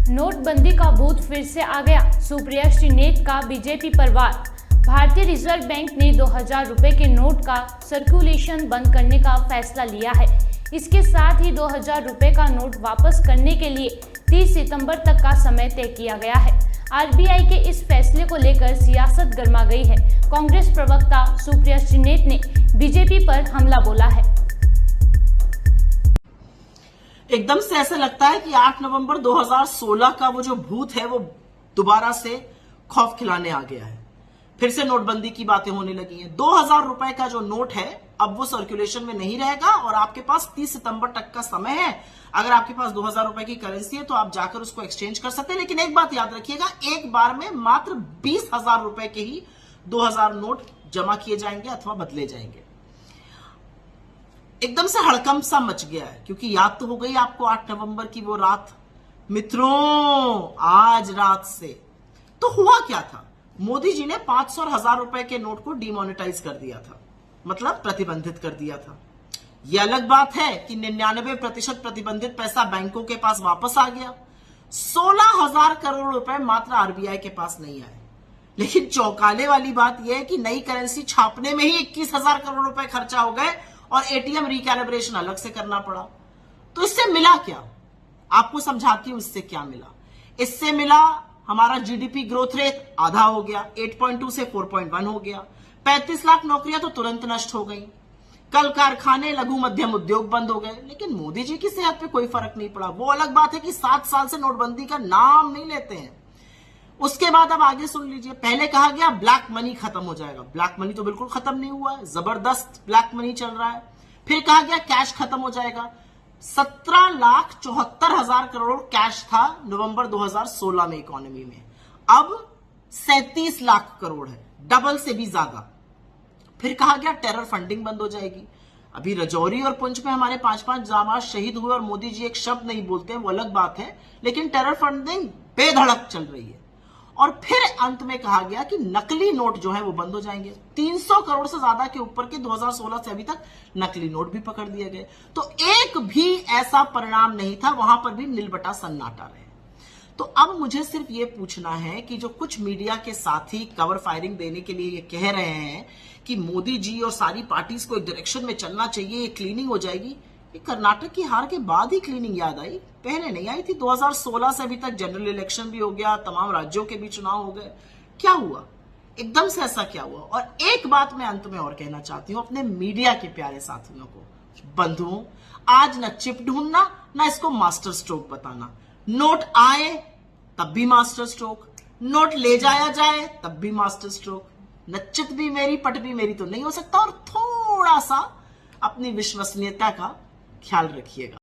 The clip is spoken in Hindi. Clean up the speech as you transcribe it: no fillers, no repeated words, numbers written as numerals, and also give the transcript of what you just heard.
नोटबंदी का भूत फिर से आ गया। सुप्रिया श्रीनेत का बीजेपी पर वार। भारतीय रिजर्व बैंक ने 2000 रुपए के नोट का सर्कुलेशन बंद करने का फैसला लिया है। इसके साथ ही 2000 रुपए का नोट वापस करने के लिए 30 सितंबर तक का समय तय किया गया है। आरबीआई के इस फैसले को लेकर सियासत गर्मा गई है। कांग्रेस प्रवक्ता सुप्रिया श्रीनेत ने बीजेपी पर हमला बोला है। एकदम से ऐसा लगता है कि 8 नवंबर 2016 का वो जो भूत है वो दोबारा से खौफ खिलाने आ गया है। फिर से नोटबंदी की बातें होने लगी हैं। 2000 रुपए का जो नोट है अब वो सर्कुलेशन में नहीं रहेगा और आपके पास 30 सितंबर तक का समय है। अगर आपके पास 2000 रुपए की करेंसी है तो आप जाकर उसको एक्सचेंज कर सकते हैं। लेकिन एक बात याद रखिएगा, एक बार में मात्र 20,000 रुपए के ही 2000 नोट जमा किए जाएंगे अथवा बदले जाएंगे। एकदम से हड़कंप सा मच गया है क्योंकि याद तो हो गई आपको 8 नवंबर की वो रात। मित्रों, आज रात से तो हुआ क्या था? मोदी जी ने 500 और 1000 रुपए के नोट को डिमोनेटाइज कर दिया था, मतलब प्रतिबंधित कर दिया था। यह अलग बात है कि 99% प्रतिबंधित पैसा बैंकों के पास वापस आ गया। 16,000 करोड़ रुपए मात्र आरबीआई के पास नहीं आए। लेकिन चौंकाने वाली बात यह है कि नई करेंसी छापने में ही 21,000 करोड़ रुपए खर्चा हो गए और एटीएम रिकैलिब्रेशन अलग से करना पड़ा। तो इससे मिला क्या? आपको समझाती हूं इससे क्या मिला। इससे मिला हमारा जीडीपी ग्रोथ रेट आधा हो गया, 8.2 से 4.1 हो गया। 35 लाख नौकरियां तो तुरंत नष्ट हो गई। कल कारखाने, लघु मध्यम उद्योग बंद हो गए। लेकिन मोदी जी की सेहत पे कोई फर्क नहीं पड़ा। वो अलग बात है कि 7 साल से नोटबंदी का नाम नहीं लेते हैं। उसके बाद अब आगे सुन लीजिए। पहले कहा गया ब्लैक मनी खत्म हो जाएगा। ब्लैक मनी तो बिल्कुल खत्म नहीं हुआ है, जबरदस्त ब्लैक मनी चल रहा है। फिर कहा गया कैश खत्म हो जाएगा। 17,74,000 करोड़ कैश था नवंबर 2016 में इकोनॉमी में, अब 37 लाख करोड़ है, डबल से भी ज्यादा। फिर कहा गया टेरर फंडिंग बंद हो जाएगी। अभी रजौरी और पुंछ में हमारे 5-5 जाबाज शहीद हुए और मोदी जी एक शब्द नहीं बोलते हैं, वो अलग बात है। लेकिन टेरर फंडिंग बेधड़क चल रही है। और फिर अंत में कहा गया कि नकली नोट जो है वो बंद हो जाएंगे। 300 करोड़ से ज्यादा के ऊपर के 2016 से अभी तक नकली नोट भी पकड़ दिए गए। तो एक भी ऐसा परिणाम नहीं था, वहां पर भी नीलबटा सन्नाटा रहे। तो अब मुझे सिर्फ ये पूछना है कि जो कुछ मीडिया के साथी कवर फायरिंग देने के लिए ये कह रहे हैं कि मोदी जी और सारी पार्टीज को एक डायरेक्शन में चलना चाहिए, ये क्लीनिंग हो जाएगी, ये कर्नाटक की हार के बाद ही क्लीनिंग याद आई, पहले नहीं आई थी। 2016 से अभी तक जनरल इलेक्शन भी हो गया, तमाम राज्यों के भी चुनाव हो गए। क्या हुआ? एकदम से ऐसा क्या हुआ? और एक बात मैं अंत में और कहना चाहती हूं अपने मीडिया के प्यारे साथियों को, बंधुओं, आज न चिप ढूंढना ना इसको मास्टर स्ट्रोक बताना। नोट आए तब भी मास्टर स्ट्रोक, नोट ले जाया जाए तब भी मास्टर स्ट्रोक। नच्चित भी मेरी पट भी मेरी तो नहीं हो सकता। और थोड़ा सा अपनी विश्वसनीयता का ख्याल रखिएगा।